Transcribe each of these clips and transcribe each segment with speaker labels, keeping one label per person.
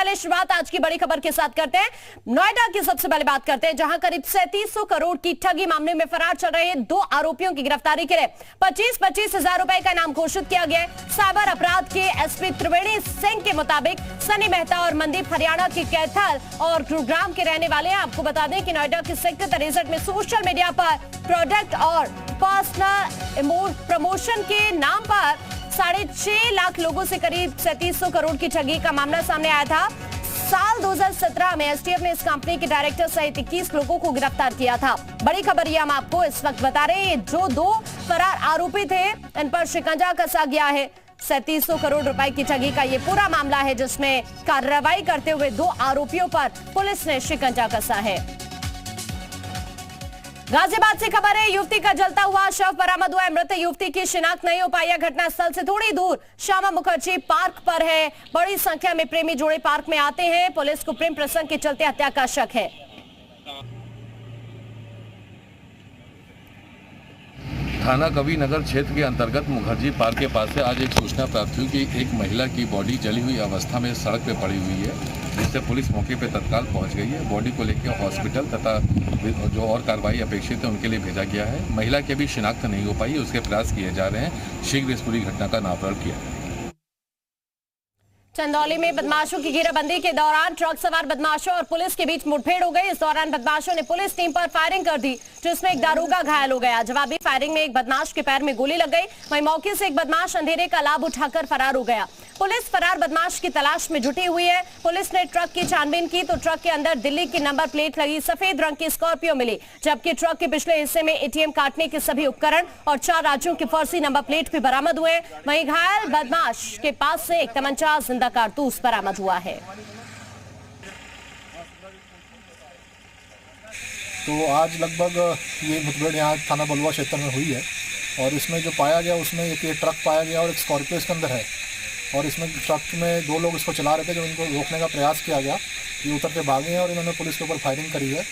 Speaker 1: पहले शुरुआत आज की बड़ी खबर के साथ करते हैं। नोएडा की सबसे पहले बात करते हैं, जहां करीब 3700 करोड़ की ठगी मामले में फरार चल रहे 2 आरोपियों की गिरफ्तारी के लिए 25-25 हजार रुपए का इनाम घोषित किया गया है। साइबर अपराध के एसपी त्रिवेणी सिंह के मुताबिक सनी मेहता और मनदीप हरियाणा के कैथल और गुरुग्राम के रहने वाले हैं। आपको बता दें कि नोएडा के सेक्टर 63 में सोशल मीडिया पर प्रोडक्ट और पर्सनल प्रमोशन के नाम पर 6.5 लाख लोगों से करीब 3700 करोड़ की ठगी का मामला सामने आया था। साल 2017 में एसटीएफ ने इस कंपनी के डायरेक्टर सहित 21 लोगों को गिरफ्तार किया था। बड़ी खबर ये हम आपको इस वक्त बता रहे हैं, जो 2 फरार आरोपी थे इन पर शिकंजा कसा गया है। 3700 करोड़ रुपए की ठगी का ये पूरा मामला है, जिसमें कार्रवाई करते हुए 2 आरोपियों पर पुलिस ने शिकंजा कसा है। गाजियाबाद से खबर है, युवती का जलता हुआ शव बरामद हुआ है। मृत युवती की शिनाख्त नहीं हो पाई है। घटनास्थल से थोड़ी दूर श्यामा मुखर्जी पार्क पर है। बड़ी संख्या में प्रेमी जोड़े पार्क में आते हैं। पुलिस को प्रेम प्रसंग के चलते हत्या का शक है।
Speaker 2: थाना कवि नगर क्षेत्र के अंतर्गत मुखर्जी पार्क के पास से आज एक सूचना प्राप्त हुई कि एक महिला की बॉडी जली हुई अवस्था में सड़क पे पड़ी हुई है, जिससे पुलिस मौके पे तत्काल पहुंच गई है। बॉडी को लेकर हॉस्पिटल तथा जो और कार्रवाई अपेक्षित है उनके लिए भेजा गया है। महिला की अभी शिनाख्त नहीं हो पाई, उसके प्रयास किए जा रहे हैं। शीघ्र इस पूरी घटना का नामकरण किया है।
Speaker 1: चंदौली में बदमाशों की घेराबंदी के दौरान ट्रक सवार बदमाशों और पुलिस के बीच मुठभेड़ हो गई। इस दौरान बदमाशों ने पुलिस टीम पर फायरिंग कर दी, जिसमें एक दारोगा घायल हो गया। जवाबी फायरिंग में एक बदमाश के पैर में गोली लग गई। वहीं मौके से एक बदमाश अंधेरे का लाभ उठाकर फरार हो गया। पुलिस फरार बदमाश की तलाश में जुटी हुई है। पुलिस ने ट्रक की छानबीन की तो ट्रक के अंदर दिल्ली की नंबर प्लेट लगी सफेद रंग की स्कॉर्पियो मिली, जबकि ट्रक के पिछले हिस्से में एटीएम काटने के सभी उपकरण और 4 राज्यों के फर्जी नंबर प्लेट भी बरामद हुए। वहीं घायल बदमाश के पास से एक तमंचा, जिंदा कारतूस बरामद हुआ है।
Speaker 3: तो आज लगभग ये मुठभेड़ यहाँ थाना बलुआ क्षेत्र में हुई है और इसमें जो पाया गया उसमें एक ट्रक पाया गया और एक स्कॉर्पियो इसके अंदर है। और इसमें ट्रक में 2 लोग इसको चला रहे थे। जब इनको रोकने का प्रयास किया गया, ये उतर के भागे हैं और इन्होंने पुलिस के ऊपर फायरिंग करी है।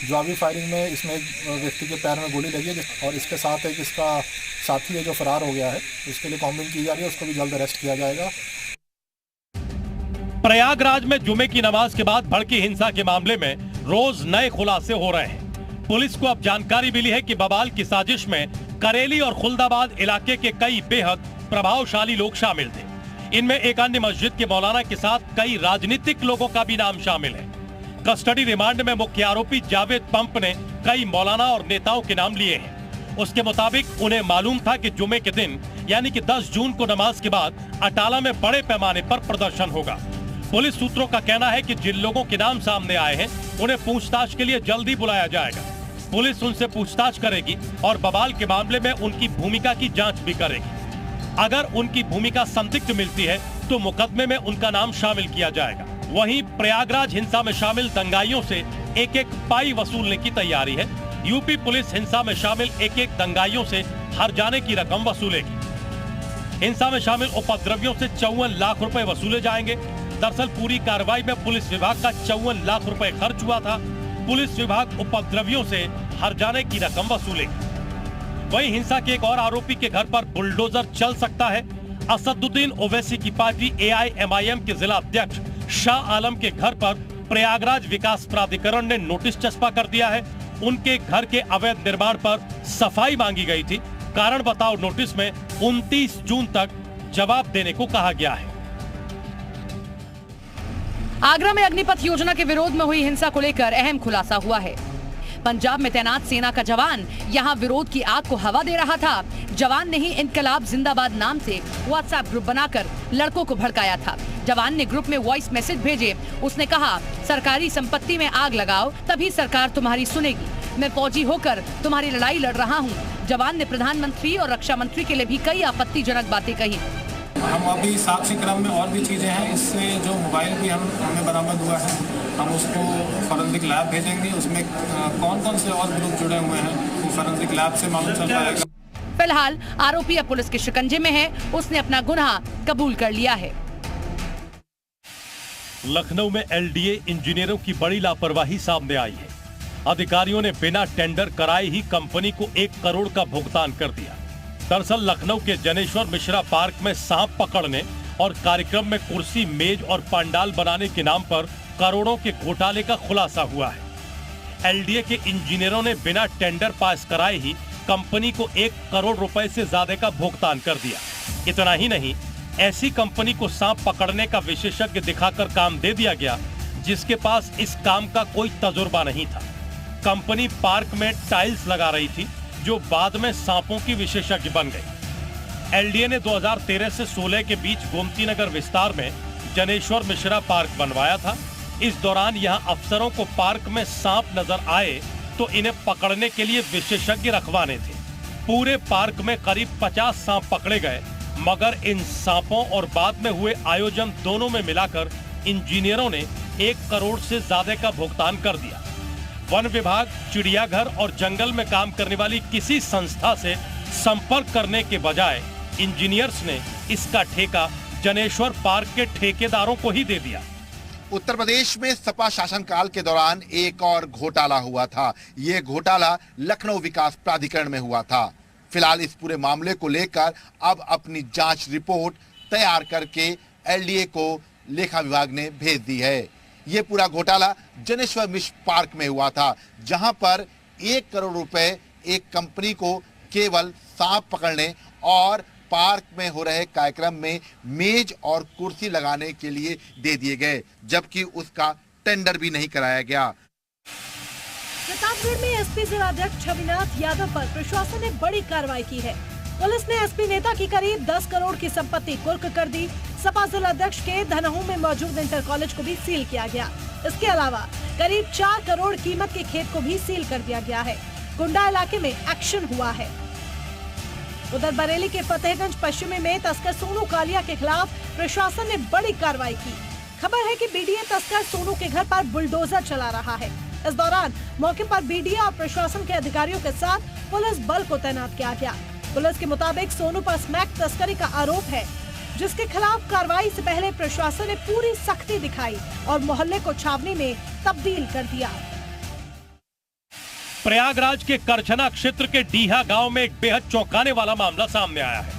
Speaker 3: जवाबी फायरिंग में इसमें एक व्यक्ति के पैर में गोली लगी है और इसके साथ एक इसका साथी है जो फरार हो गया है। इसके लिए कॉम्बिंग की जा रही है, उसको भी जल्द अरेस्ट किया जाएगा।
Speaker 4: प्रयागराज में जुमे की नमाज के बाद भड़की हिंसा के मामले में रोज नए खुलासे हो रहे हैं। पुलिस को अब जानकारी मिली है कि बवाल की साजिश में करेली और खुलदाबाद इलाके के कई बेहद प्रभावशाली लोग शामिल थे। इनमें एक अन्य मस्जिद के मौलाना के साथ कई राजनीतिक लोगों का भी नाम शामिल है। कस्टडी रिमांड में मुख्य आरोपी जावेद पंप ने कई मौलाना और नेताओं के नाम लिए हैं। उसके मुताबिक उन्हें मालूम था कि जुमे के दिन यानी कि 10 जून को नमाज के बाद अटाला में बड़े पैमाने पर प्रदर्शन होगा। पुलिस सूत्रों का कहना है कि जिन लोगों के नाम सामने आए हैं उन्हें पूछताछ के लिए जल्दी बुलाया जाएगा। पुलिस उनसे पूछताछ करेगी और बवाल के मामले में उनकी भूमिका की जांच भी करेगी। अगर उनकी भूमिका संदिग्ध मिलती है तो मुकदमे में उनका नाम शामिल किया जाएगा। वहीं प्रयागराज हिंसा में शामिल दंगाइयों से एक पाई वसूलने की तैयारी है। यूपी पुलिस हिंसा में शामिल एक दंगाइयों से हर जाने की रकम वसूलेगी। हिंसा में शामिल उपद्रवियों से 54 लाख रुपए वसूले जाएंगे। दरअसल पूरी कार्रवाई में पुलिस विभाग का 54 लाख रुपए खर्च हुआ था। पुलिस विभाग उपद्रवियों से हर जाने की रकम वसूलेगी। वहीं हिंसा के एक और आरोपी के घर पर बुलडोजर चल सकता है। असदुद्दीन ओवैसी की पार्टी AIMIM के जिला अध्यक्ष शाह आलम के घर पर प्रयागराज विकास प्राधिकरण ने नोटिस चस्पा कर दिया है। उनके घर के अवैध निर्माण पर सफाई मांगी गई थी। कारण बताओ नोटिस में 29 जून तक जवाब देने को कहा गया है।
Speaker 5: आगरा में अग्निपथ योजना के विरोध में हुई हिंसा को लेकर अहम खुलासा हुआ है। पंजाब में तैनात सेना का जवान यहां विरोध की आग को हवा दे रहा था। जवान ने ही इनकलाब जिंदाबाद नाम से व्हाट्सएप ग्रुप बनाकर लड़कों को भड़काया था। जवान ने ग्रुप में वॉइस मैसेज भेजे। उसने कहा, सरकारी संपत्ति में आग लगाओ तभी सरकार तुम्हारी सुनेगी। मैं फौजी होकर तुम्हारी लड़ाई लड़ रहा हूँ। जवान ने प्रधानमंत्री और रक्षा मंत्री के लिए भी कई आपत्तिजनक बातें कही।
Speaker 6: हम अभी साक्षी क्रम में और भी चीजें हैं। इससे जो मोबाइल भी हमें बरामद हुआ है, हम उसको फॉरेंसिक लैब भेजेंगे। उसमें कौन कौन से और ग्रुप जुड़े हुए हैं वो फॉरेंसिक लैब से मालूम चल पाएगा।
Speaker 5: फिलहाल आरोपी अब पुलिस के शिकंजे में है। उसने अपना गुनाह कबूल कर लिया है।
Speaker 4: लखनऊ में LDA इंजीनियरों की बड़ी लापरवाही सामने आई है। अधिकारियों ने बिना टेंडर कराए ही कंपनी को 1 करोड़ का भुगतान कर दिया। दरअसल लखनऊ के जनेश्वर मिश्रा पार्क में सांप पकड़ने और कार्यक्रम में कुर्सी, मेज और पंडाल बनाने के नाम पर करोड़ों के घोटाले का खुलासा हुआ है। एलडीए के इंजीनियरों ने बिना टेंडर पास कराए ही कंपनी को 1 करोड़ रुपए से ज्यादा का भुगतान कर दिया। इतना ही नहीं, ऐसी कंपनी को सांप पकड़ने का विशेषज्ञ दिखाकर काम दे दिया गया जिसके पास इस काम का कोई तजुर्बा नहीं था। कंपनी पार्क में टाइल्स लगा रही थी जो बाद में सांपों की विशेषज्ञ बन गई। एलडीए ने 2013 से 16 के बीच गोमती नगर विस्तार में जनेश्वर मिश्रा पार्क बनवाया था। इस दौरान यहां अफसरों को पार्क में सांप नजर आए तो इन्हें पकड़ने के लिए विशेषज्ञ रखवाने थे। पूरे पार्क में करीब 50 सांप पकड़े गए, मगर इन सांपों और बाद में हुए आयोजन दोनों में मिलाकर इंजीनियरों ने 1 करोड़ से ज्यादा का भुगतान कर दिया। वन विभाग, चिड़ियाघर और जंगल में काम करने वाली किसी संस्था से संपर्क करने के बजाय इंजीनियर्स ने इसका ठेका जनेश्वर पार्क के ठेकेदारों को ही दे दिया।
Speaker 7: उत्तर प्रदेश में सपा शासनकाल के दौरान एक और घोटाला हुआ था। ये घोटाला लखनऊ विकास प्राधिकरण में हुआ था। फिलहाल इस पूरे मामले को लेकर अब अपनी जांच रिपोर्ट तैयार करके एलडीए को लेखा विभाग ने भेज दी है। ये पूरा घोटाला जनेश्वर मिश्र पार्क में हुआ था, जहां पर 1 करोड़ रुपए एक कंपनी को केवल सांप पकड़ने और पार्क में हो रहे कार्यक्रम में मेज और कुर्सी लगाने के लिए दे दिए गए, जबकि उसका टेंडर भी नहीं कराया गया।
Speaker 8: प्रतापगढ़ में एसपी जिलाध्यक्ष छविनाथ यादव पर प्रशासन ने बड़ी कार्रवाई की है। पुलिस ने एसपी नेता की करीब 10 करोड़ की संपत्ति कुर्क कर दी। सपा जिलाध्यक्ष के धनहू में मौजूद इंटर कॉलेज को भी सील किया गया। इसके अलावा करीब 4 करोड़ कीमत के खेत को भी सील कर दिया गया है। गुंडा इलाके में एक्शन हुआ है। उधर बरेली के फतेहगंज पश्चिमी में तस्कर सोनू कालिया के खिलाफ प्रशासन ने बड़ी कार्रवाई की। खबर है कि बीडीए तस्कर सोनू के घर पर बुलडोजर चला रहा है। इस दौरान मौके पर बीडीए और प्रशासन के अधिकारियों के साथ पुलिस बल को तैनात किया गया। पुलिस के मुताबिक सोनू पर स्मैक तस्करी का आरोप है, जिसके खिलाफ कार्रवाई से पहले प्रशासन ने पूरी सख्ती दिखाई और मोहल्ले को छावनी में तब्दील कर दिया।
Speaker 4: प्रयागराज के करछना क्षेत्र के डीहा गांव में एक बेहद चौंकाने वाला मामला सामने आया है।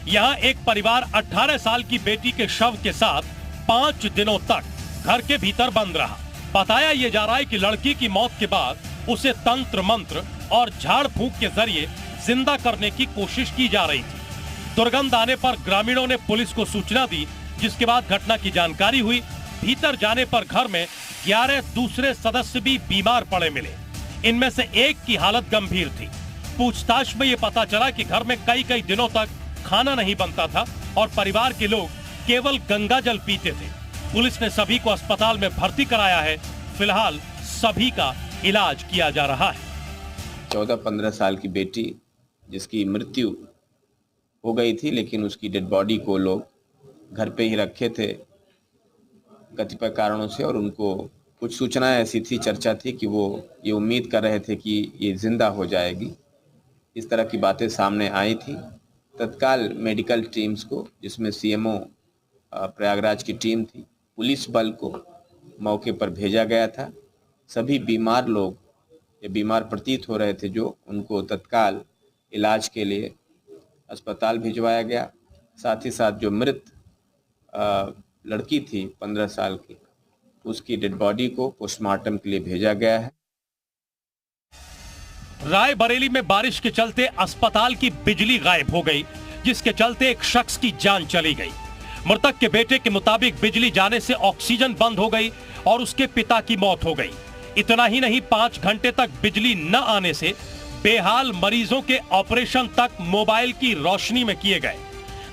Speaker 4: यहां एक परिवार 18 साल की बेटी के शव के साथ 5 दिनों तक घर के भीतर बंद रहा। बताया यह जा रहा है कि लड़की की मौत के बाद उसे तंत्र मंत्र और झाड़ फूंक के जरिए जिंदा करने की कोशिश की जा रही थी। दुर्गंध आने पर ग्रामीणों ने पुलिस को सूचना दी, जिसके बाद घटना की जानकारी हुई। भीतर जाने पर घर में 11 दूसरे सदस्य भी बीमार पड़े मिले। इनमें से एक की हालत गंभीर थी। पूछताछ में ये पता चला कि घर में कई दिनों तक खाना नहीं बनता था और परिवार के लोग केवल गंगा जल पीते थे। पुलिस ने सभी को अस्पताल में भर्ती कराया है। फिलहाल सभी का इलाज किया जा रहा है।
Speaker 9: 14-15 साल की बेटी जिसकी मृत्यु हो गई थी, लेकिन उसकी डेड बॉडी को लोग घर पे ही रखे थे कतिपय कारणों से, और उनको कुछ सूचनाएं ऐसी थी, चर्चा थी कि वो ये उम्मीद कर रहे थे कि ये जिंदा हो जाएगी। इस तरह की बातें सामने आई थी। तत्काल मेडिकल टीम्स को, जिसमें सीएमओ प्रयागराज की टीम थी, पुलिस बल को मौके पर भेजा गया था। सभी बीमार लोग या बीमार प्रतीत हो रहे थे जो, उनको तत्काल इलाज के लिए अस्पताल भिजवाया गया। साथ ही साथ जो मृत लड़की थी 15 साल की, उसकी डेड बॉडी को पोस्टमार्टम के लिए भेजा गया है।
Speaker 4: रायबरेली में बारिश के चलते अस्पताल की बिजली गायब हो गई, जिसके चलते एक शख्स की जान चली गई। मृतक के बेटे के मुताबिक बिजली जाने से ऑक्सीजन बंद हो गई और उसके पिता की मौत हो गई। इतना ही नहीं, 5 घंटे तक बिजली न आने से बेहाल मरीजों के ऑपरेशन तक मोबाइल की रोशनी में किए गए।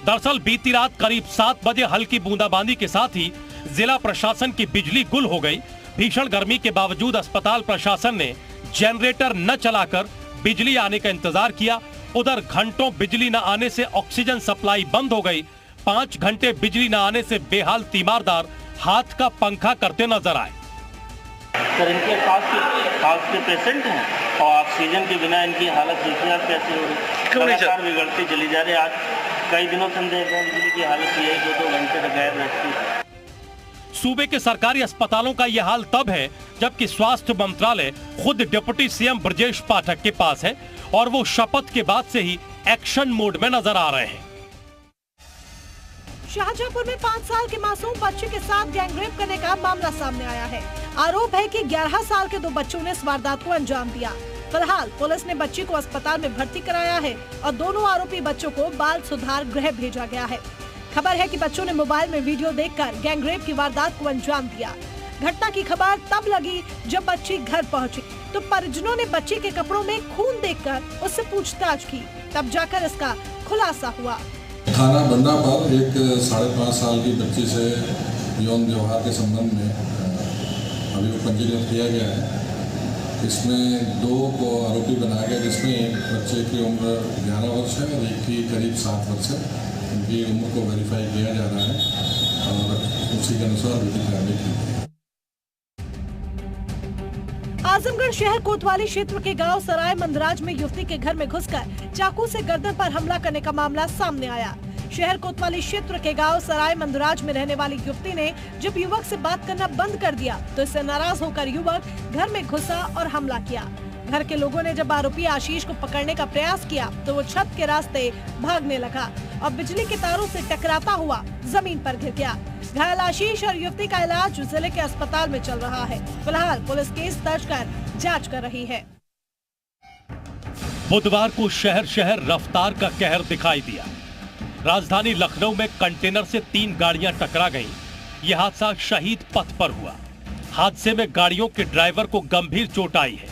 Speaker 4: दरअसल बीती रात करीब 7 बजे हल्की बूंदाबांदी के साथ ही जिला प्रशासन की बिजली गुल हो गई। भीषण गर्मी के बावजूद अस्पताल प्रशासन ने जनरेटर न चलाकर बिजली आने का इंतजार किया। उधर घंटों बिजली न आने से ऑक्सीजन सप्लाई बंद हो गई। 5 घंटे बिजली न आने से बेहाल तीमारदार हाथ का पंखा करते नजर आए।
Speaker 10: सर, इनके खास के पेशेंट हैं और ऑक्सीजन के बिना इनकी हालत देखिए आप कैसे हो रही, लगातार बिगड़ती चली जा रही। आज कई दिनों से देख रहे हैं बिजली की हालत ये है, 2-2 घंटे तक गायब रहती है।
Speaker 4: सूबे के सरकारी अस्पतालों का यह हाल तब है जबकि स्वास्थ्य मंत्रालय खुद डिप्टी सीएम ब्रजेश पाठक के पास है और वो शपथ के बाद से ही एक्शन मोड में नजर आ रहे हैं।
Speaker 8: शाहजहांपुर में 5 साल के मासूम बच्चे के साथ गैंगरेप करने का मामला सामने आया है। आरोप है कि 11 साल के 2 बच्चों ने इस वारदात को अंजाम दिया। फिलहाल पुलिस ने बच्ची को अस्पताल में भर्ती कराया है और दोनों आरोपी बच्चों को बाल सुधार गृह भेजा गया है। खबर है कि बच्चों ने मोबाइल में वीडियो देखकर गैंगरेप की वारदात को अंजाम दिया। घटना की खबर तब लगी जब बच्ची घर पहुंची, तो परिजनों ने बच्ची के कपड़ों में खून देखकर उससे पूछताछ की, तब जाकर इसका खुलासा हुआ।
Speaker 11: थाना बंडा पर एक 5.5 साल की बच्ची से यौन व्यवहार के संबंध में अभी पंजीकृत किया गया है। इसमें 2 को आरोपी बनाया गया, जिसमें एक बच्चे की उम्र 11 वर्ष है और एक की करीब 7 वर्ष है। उनकी उम्र को वेरीफाई किया जा रहा है और उसी के अनुसार विधिक कार्रवाई की गई है।
Speaker 8: आजमगढ़ शहर कोतवाली क्षेत्र के गांव सराय मंदराज में युवती के घर में घुसकर चाकू से गर्दन पर हमला करने का मामला सामने आया। शहर कोतवाली क्षेत्र के गांव सराय मंदराज में रहने वाली युवती ने जब युवक से बात करना बंद कर दिया तो इससे नाराज होकर युवक घर में घुसा और हमला किया। घर के लोगों ने जब आरोपी आशीष को पकड़ने का प्रयास किया तो वो छत के रास्ते भागने लगा और बिजली के तारों से टकराता हुआ जमीन पर गिर गया। घायल आशीष और युवती का इलाज जिले के अस्पताल में चल रहा है। फिलहाल पुलिस केस दर्ज कर जांच कर रही है।
Speaker 4: बुधवार को शहर शहर रफ्तार का कहर दिखाई दिया। राजधानी लखनऊ में कंटेनर से 3 गाड़ियां टकरा गईं। यह हादसा शहीद पथ पर हुआ। हादसे में गाड़ियों के ड्राइवर को गंभीर चोट आई है।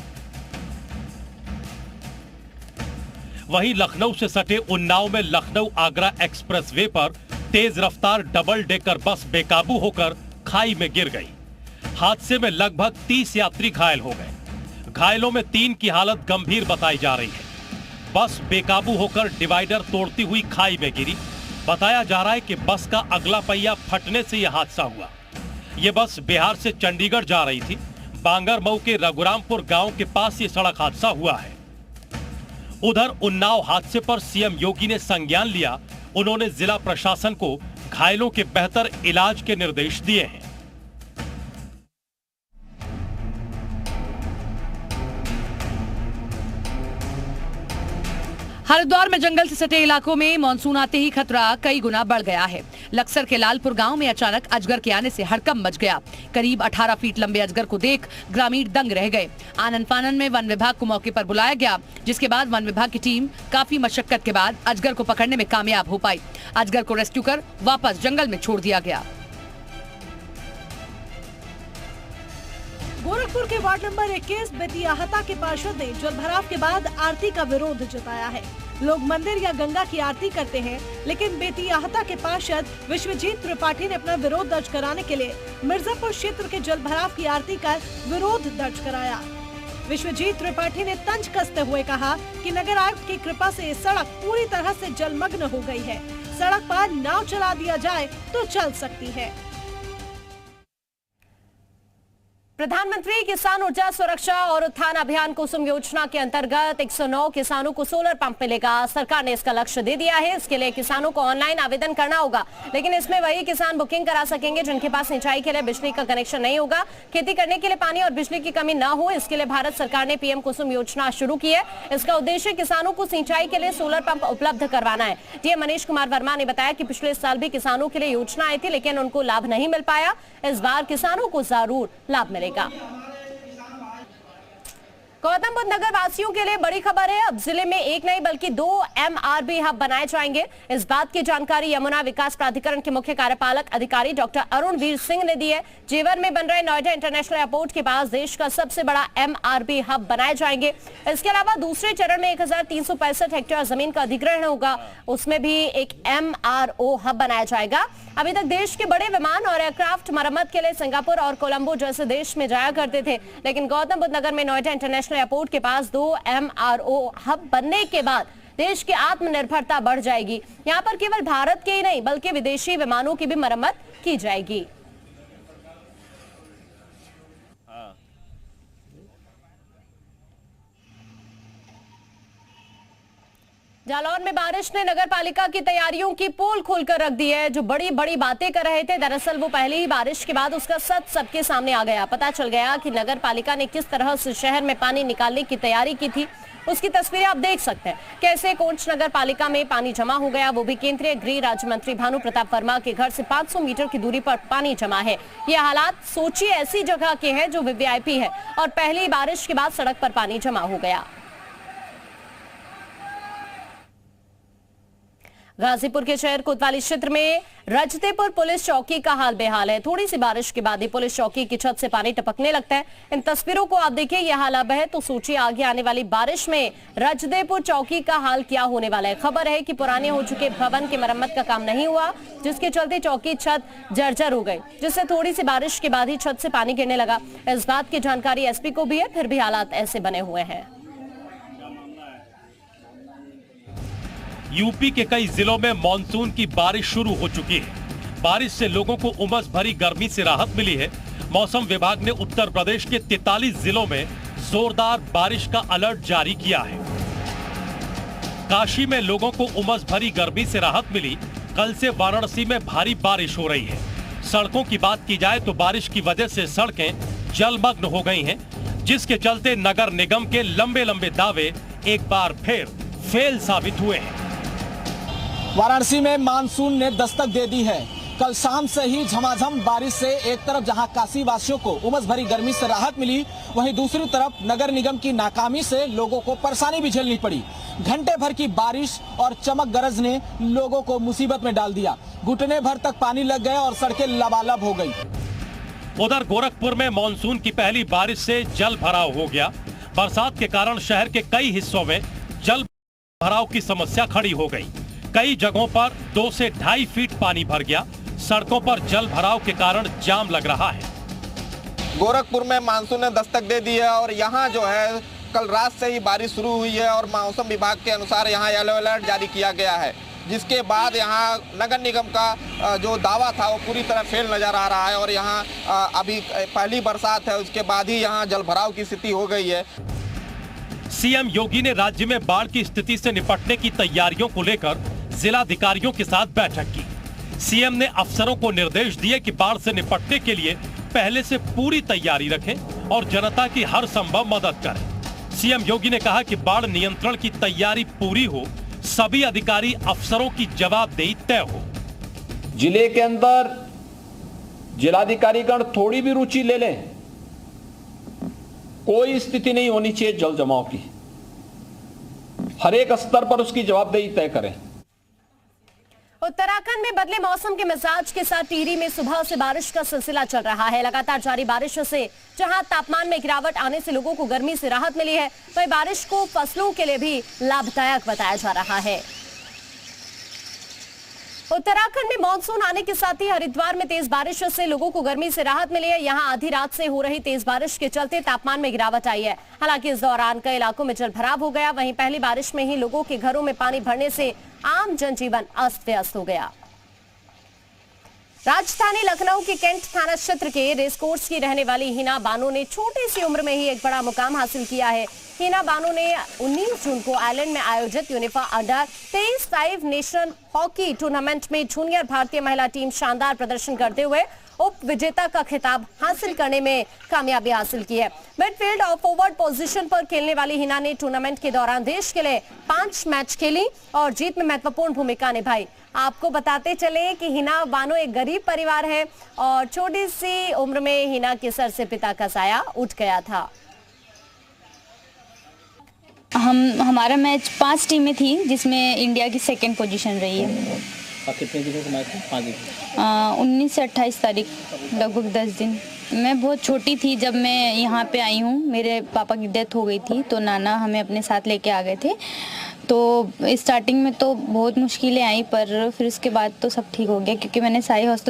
Speaker 4: वहीं लखनऊ से सटे उन्नाव में लखनऊ आगरा एक्सप्रेसवे पर तेज रफ्तार डबल डेकर बस बेकाबू होकर खाई में गिर गई। हादसे में लगभग 30 यात्री घायल हो गए। घायलों में 3 की हालत गंभीर बताई जा रही है। बस बेकाबू होकर डिवाइडर तोड़ती हुई खाई में गिरी। बताया जा रहा है कि बस का अगला पहिया फटने से यह हादसा हुआ। यह बस बिहार से चंडीगढ़ जा रही थी। बांगरमऊ के रघुरामपुर गांव के पास यह सड़क हादसा हुआ है। उधर उन्नाव हादसे पर सीएम योगी ने संज्ञान लिया। उन्होंने जिला प्रशासन को घायलों के बेहतर इलाज के निर्देश दिए हैं।
Speaker 5: हरिद्वार में जंगल से सटे इलाकों में मानसून आते ही खतरा कई गुना बढ़ गया है। लक्सर के लालपुर गांव में अचानक अजगर के आने से हड़कंप मच गया। करीब 18 फीट लंबे अजगर को देख ग्रामीण दंग रह गए। आनन फानन में वन विभाग को मौके पर बुलाया गया, जिसके बाद वन विभाग की टीम काफी मशक्कत के बाद अजगर को पकड़ने में कामयाब हो पाई। अजगर को रेस्क्यू कर वापस जंगल में छोड़ दिया गया।
Speaker 8: गोरखपुर के वार्ड नंबर 21 बेतियाहता के पार्षद ने जलभराव के बाद आरती का विरोध जताया है। लोग मंदिर या गंगा की आरती करते हैं, लेकिन बेतियाहता के पार्षद विश्वजीत त्रिपाठी ने अपना विरोध दर्ज कराने के लिए मिर्जापुर क्षेत्र के जलभराव की आरती कर विरोध दर्ज कराया। विश्वजीत त्रिपाठी ने तंज कसते हुए कहा कि नगर आयुक्त की कृपा से सड़क पूरी तरह से जलमग्न हो गई है। सड़क पर नाव चला दिया जाए तो चल सकती है।
Speaker 1: प्रधानमंत्री किसान ऊर्जा सुरक्षा और उत्थान अभियान कुसुम योजना के अंतर्गत 109 किसानों को सोलर पंप मिलेगा। सरकार ने इसका लक्ष्य दे दिया है। इसके लिए किसानों को ऑनलाइन आवेदन करना होगा, लेकिन इसमें वही किसान बुकिंग करा सकेंगे जिनके पास सिंचाई के लिए बिजली का कनेक्शन नहीं होगा। खेती करने के लिए पानी और बिजली की कमी न हो, इसके लिए भारत सरकार ने पीएम कुसुम योजना शुरू की है। इसका उद्देश्य किसानों को सिंचाई के लिए सोलर पंप उपलब्ध करवाना है। डीएम मनीष कुमार वर्मा ने बताया कि पिछले साल भी किसानों के लिए योजना आई थी, लेकिन उनको लाभ नहीं मिल पाया। इस बार किसानों को जरूर लाभ मिलेगा। गौतम बुद्ध नगर वासियों के लिए बड़ी खबर है। अब जिले में एक नहीं बल्कि 2 MRB हब बनाए जाएंगे। इस बात की जानकारी यमुना विकास प्राधिकरण के मुख्य कार्यपालक अधिकारी डॉक्टर अरुण वीर सिंह ने दी है। जेवर में बन रहे नोएडा इंटरनेशनल एयरपोर्ट के पास देश का सबसे बड़ा MRB हब बनाए जाएंगे। इसके अलावा दूसरे चरण में 1365 हेक्टेयर जमीन का अधिग्रहण होगा, उसमें भी एक MRO हब बनाया जाएगा। अभी तक देश के बड़े विमान और एयरक्राफ्ट मरम्मत के लिए सिंगापुर और कोलंबो जैसे देश में जाया करते थे, लेकिन गौतम बुद्ध नगर में नोएडा इंटरनेशनल एयरपोर्ट के पास 2 MRO हब बनने के बाद देश की आत्मनिर्भरता बढ़ जाएगी। यहाँ पर केवल भारत के ही नहीं बल्कि विदेशी विमानों की भी मरम्मत की जाएगी। जालौर में बारिश ने नगर पालिका की तैयारियों की पोल खोलकर रख दी है। जो बड़ी बड़ी बातें कर रहे थे, दरअसल वो पहले ही बारिश के बाद उसका सच सबके सामने आ गया। पता चल गया कि नगर पालिका ने किस तरह से शहर में पानी निकालने की तैयारी की थी। उसकी तस्वीरें आप देख सकते हैं, कैसे कोंच नगर पालिका में पानी जमा हो गया। वो भी केंद्रीय गृह राज्य मंत्री भानु प्रताप वर्मा के घर से 500 मीटर की दूरी पर पानी जमा है। ये हालात सोचिए ऐसी जगह के हैं जो वीवीआईपी है, और पहली बारिश के बाद सड़क पर पानी जमा हो गया। गाजीपुर के शहर कोतवाली क्षेत्र में रजतेपुर पुलिस चौकी का हाल बेहाल है। थोड़ी सी बारिश के बाद ही पुलिस चौकी की छत से पानी टपकने लगता है। इन तस्वीरों को आप देखिए, यह हाल अब है तो सोचिए आगे आने वाली बारिश में रजतेपुर चौकी का हाल क्या होने वाला है। खबर है कि पुराने हो चुके भवन की मरम्मत का काम नहीं हुआ, जिसके चलते चौकी छत जर्जर हो गई, जिससे थोड़ी सी बारिश के बाद ही छत से पानी गिरने लगा। इस बात की जानकारी एसपी को भी है, फिर भी हालात ऐसे बने हुए हैं।
Speaker 4: यूपी के कई जिलों में मानसून की बारिश शुरू हो चुकी है। बारिश से लोगों को उमस भरी गर्मी से राहत मिली है। मौसम विभाग ने उत्तर प्रदेश के 43 जिलों में जोरदार बारिश का अलर्ट जारी किया है। काशी में लोगों को उमस भरी गर्मी से राहत मिली। कल से वाराणसी में भारी बारिश हो रही है। सड़कों की बात की जाए तो बारिश की वजह से सड़कें जलमग्न हो गई हैं, जिसके चलते नगर निगम के लंबे लंबे दावे एक बार फिर फेल साबित हुए हैं।
Speaker 12: वाराणसी में मानसून ने दस्तक दे दी है। कल शाम से ही झमाझम बारिश से एक तरफ जहां काशी वासियों को उमस भरी गर्मी से राहत मिली, वहीं दूसरी तरफ नगर निगम की नाकामी से लोगों को परेशानी भी झेलनी पड़ी। घंटे भर की बारिश और चमक गरज ने लोगों को मुसीबत में डाल दिया। घुटने भर तक पानी लग गए और सड़कें लबालब हो गई।
Speaker 4: उधर गोरखपुर में मानसून की पहली बारिश से जल भराव हो गया। बरसात के कारण शहर के कई हिस्सों में जल भराव की समस्या खड़ी हो गई। कई जगहों पर 2 से 2.5 फीट पानी भर गया। सड़कों पर जल भराव के कारण जाम लग रहा है।
Speaker 13: गोरखपुर में मानसून ने दस्तक दे दी है और यहाँ जो है कल रात से ही बारिश शुरू हुई है और मौसम विभाग के अनुसार यहाँ येलो अलर्ट जारी किया गया है, जिसके बाद यहाँ नगर निगम का जो दावा था वो पूरी तरह फेल नजर आ रहा है। और यहाँ अभी पहली बरसात है, उसके बाद ही यहाँ जल भराव की स्थिति हो गई है।
Speaker 4: सीएम योगी ने राज्य में बाढ़ की स्थिति से निपटने की तैयारियों को लेकर जिलाधिकारियों के साथ बैठक की। सीएम ने अफसरों को निर्देश दिए कि बाढ़ से निपटने के लिए पहले से पूरी तैयारी रखें और जनता की हर संभव मदद करें। सीएम योगी ने कहा कि बाढ़ नियंत्रण की तैयारी पूरी हो, सभी अधिकारी अफसरों की जवाबदेही तय हो।
Speaker 14: जिले के अंदर जिलाधिकारीगण थोड़ी भी रुचि ले लें, कोई स्थिति नहीं होनी चाहिए जल जमाव की। हर एक स्तर पर उसकी जवाबदेही तय करें।
Speaker 1: उत्तराखंड में बदले मौसम के मिजाज के साथ टिहरी में सुबह से बारिश का सिलसिला चल रहा है। लगातार जारी बारिश से जहां तापमान में गिरावट आने से लोगों को गर्मी से राहत मिली है, वहीं बारिश को फसलों के लिए भी लाभदायक बताया जा रहा है। उत्तराखंड में मानसून आने के साथ ही हरिद्वार में तेज बारिश से लोगों को गर्मी से राहत मिली है। यहां आधी रात से हो रही तेज बारिश के चलते तापमान में गिरावट आई है। हालांकि इस दौरान कई इलाकों में जल भराव हो गया। वहीं पहली बारिश में ही लोगों के घरों में पानी भरने से आम जनजीवन अस्त व्यस्त हो गया। राजधानी लखनऊ के कैंट थाना क्षेत्र के रेसकोर्स की रहने वाली हिना बानो ने छोटी सी उम्र में ही एक बड़ा मुकाम हासिल किया है। हिना बानो ने 19 जून को आयरलैंड में आयोजित यूनिफा अंडर 23 नेशनल हॉकी टूर्नामेंट में जूनियर भारतीय महिला टीम शानदार प्रदर्शन करते हुए उप विजेता का खिताब हासिल करने में कामयाबी हासिल की है। मिडफील्ड और फॉरवर्ड पोजीशन पर खेलने वाली हिना ने टूर्नामेंट के दौरान देश के लिए 5 मैच खेली और जीत में महत्वपूर्ण भूमिका निभाई। आपको बताते चले कि हिना बानो एक गरीब परिवार है और छोटी सी उम्र में हिना के सर से पिता का साया उठ गया था।
Speaker 15: हमारा मैच 5 टीमें थी, जिसमें इंडिया की 2nd पोजीशन रही है।
Speaker 14: कितने दिनों का मैच था? 5 दिन।
Speaker 15: 19 से 28 तारीख, लगभग 10 दिन। मैं बहुत छोटी थी जब मैं यहाँ पे आई हूँ। मेरे पापा की डेथ हो गई थी तो नाना हमें अपने साथ लेके आ गए थे। तो स्टार्टिंग में तो बहुत मुश्किलें आई, पर फिर उसके बाद तो सब ठीक हो गया, क्योंकि मैंने साई हॉस्टल